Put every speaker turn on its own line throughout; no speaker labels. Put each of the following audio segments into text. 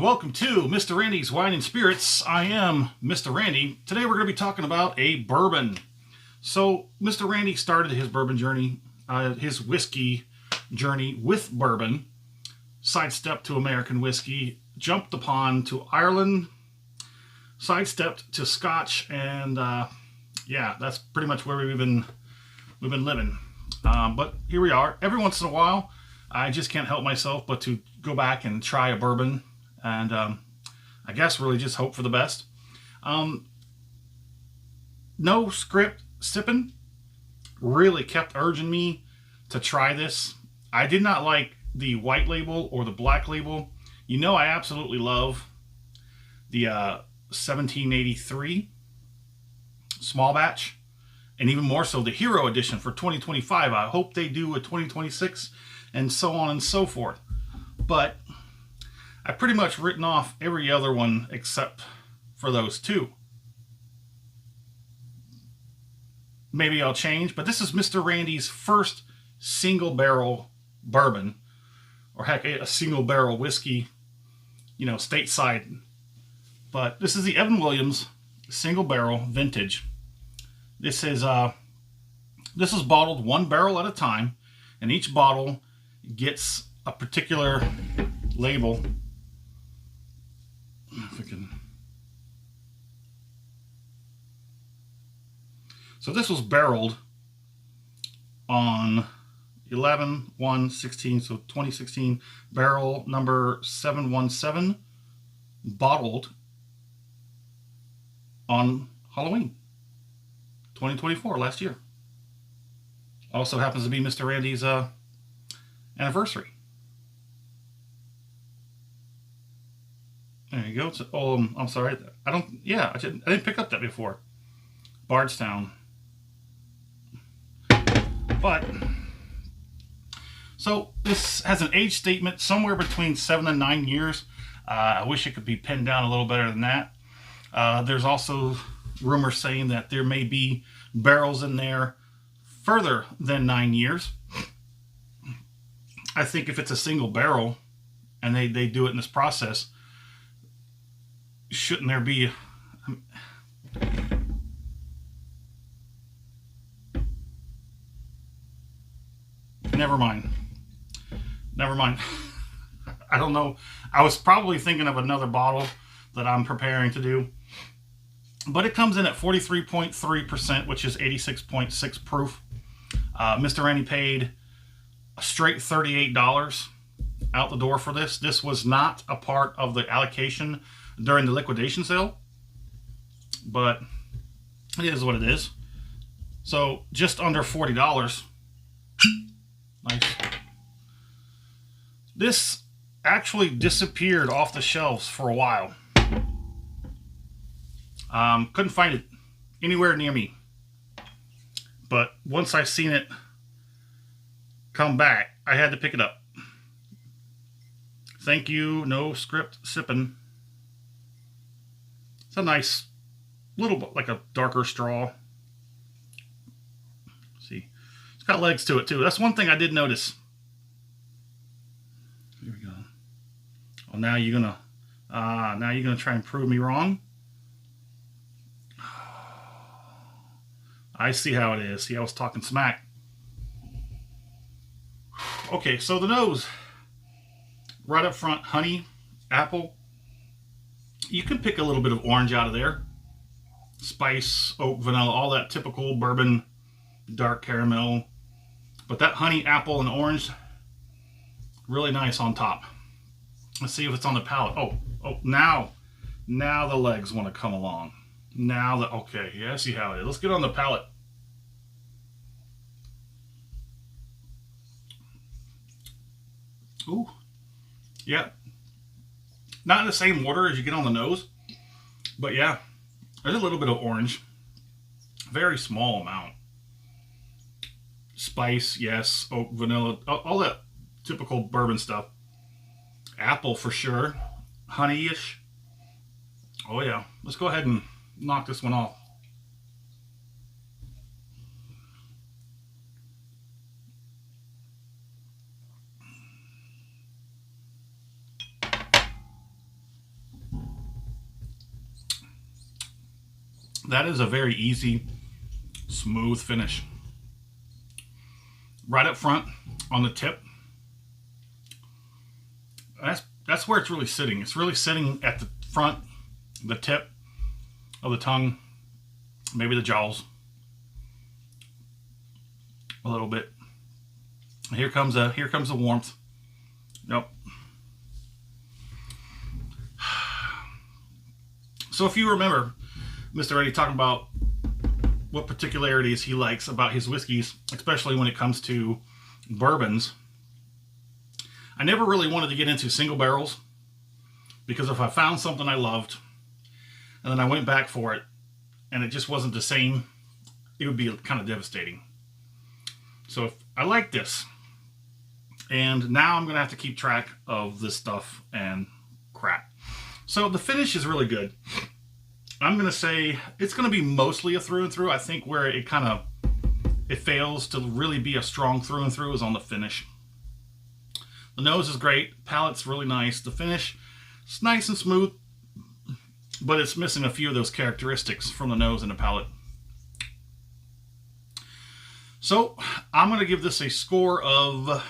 welcome to Mr. Randy's Wine and Spirits. I am Mr. Randy. Today we're going to be talking about a bourbon. So Mr. Randy started his bourbon journey, his whiskey journey with bourbon, sidestepped to American whiskey, jumped upon to Ireland, sidestepped to scotch, and yeah, that's pretty much where we've been living. But here we are. Every once in a while, I just can't help myself but to go back and try a bourbon, and I guess really just hope for the best. No script sipping really kept urging me to try this. I did not like the white label or the black label. You know, I absolutely love the 1783 small batch, and even more so the Hero Edition for 2025. I hope they do a 2026 and so on and so forth. But I've pretty much written off every other one except for those two. Maybe I'll change, but this is Mr. Randy's first single barrel bourbon, or heck, a single barrel whiskey, you know, stateside. But this is the Evan Williams single barrel vintage. This is bottled one barrel at a time, and each bottle gets a particular label. If we can. So this was barreled on 11/1/16, so 2016, barrel number 717, bottled on Halloween 2024, last year. Also happens to be Mr. Randy's anniversary. There you go. It's, I'm sorry. I didn't pick up that before. Bardstown. But so this has an age statement somewhere between 7 and 9 years. I wish it could be pinned down a little better than that. There's also rumors saying that there may be barrels in there further than 9 years. I think if it's a single barrel and they do it in this process, shouldn't there be... Never mind. I don't know. I was probably thinking of another bottle that I'm preparing to do. But it comes in at 43.3%, which is 86.6 proof. Mr. Randy paid a straight $38 out the door for this. This was not a part of the allocation during the liquidation sale, but it is what it is. So just under $40. Nice. This actually disappeared off the shelves for a while. Couldn't find it anywhere near me. But once I seen it come back, I had to pick it up. Thank you, no script sipping. It's a nice little, like a darker straw. See, it's got legs to it too. That's one thing I did notice. Here we go. Oh, now you're gonna try and prove me wrong. I see how it is. See, I was talking smack. Okay, so the nose. Right up front, honey, apple. You can pick a little bit of orange out of there. Spice, oak, vanilla, all that typical bourbon, dark caramel. But that honey, apple, and orange, really nice on top. Let's see if it's on the palate. Oh, now the legs want to come along. Okay, yeah, I see how it is. Let's get on the palate. Ooh, yeah. Not in the same order as you get on the nose, but yeah, there's a little bit of orange. Very small amount. Spice, yes. Oak, vanilla, all that typical bourbon stuff. Apple for sure. Honey-ish. Oh yeah. Let's go ahead and knock this one off. That is a very easy, smooth finish. Right up front on the tip. That's where it's really sitting. It's really sitting at the front, the tip of the tongue, maybe the jaws. A little bit. Here comes the warmth. Nope. So if you remember Mr. Randy talking about what particularities he likes about his whiskeys, especially when it comes to bourbons, I never really wanted to get into single barrels, because if I found something I loved and then I went back for it and it just wasn't the same, it would be kind of devastating. So if I like this, and now I'm going to have to keep track of this stuff and crap. So the finish is really good. I'm going to say it's going to be mostly a through and through. I think where it fails to really be a strong through and through is on the finish. The nose is great. Palate's really nice. The finish, it's nice and smooth, but it's missing a few of those characteristics from the nose and the palate. So I'm going to give this a score of,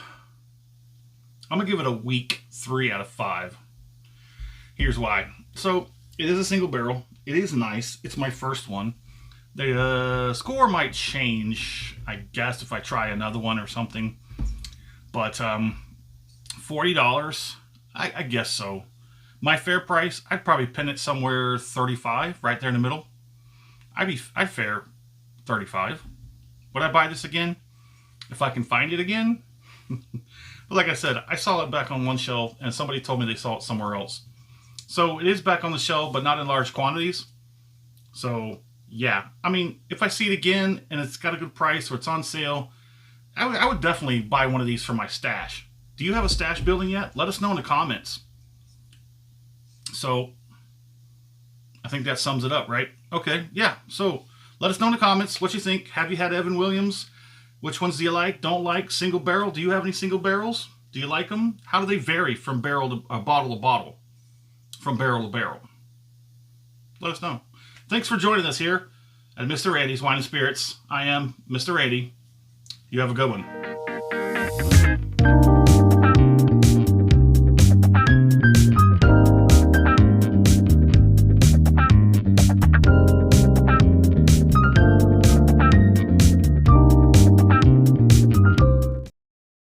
I'm going to give it a weak 3 out of 5. Here's why. So it is a single barrel. It is nice. It's my first one. The score might change, I guess, if I try another one or something. But $40, I guess so. My fair price, I'd probably pin it somewhere 35, right there in the middle. I'd fair 35. Would I buy this again? If I can find it again? But like I said, I saw it back on one shelf and somebody told me they saw it somewhere else. So it is back on the shelf, but not in large quantities. So yeah, I mean, if I see it again and it's got a good price or it's on sale, I would definitely buy one of these for my stash. Do you have a stash building yet? Let us know in the comments. So I think that sums it up, right? Okay, yeah. So let us know in the comments what you think. Have you had Evan Williams? Which ones do you like, don't like? Single barrel? Do you have any single barrels? Do you like them? How do they vary from barrel to bottle to bottle? From barrel to barrel? Let us know. Thanks for joining us here at Mr. Randy's Wine and Spirits. I am Mr. Randy. You have a good one.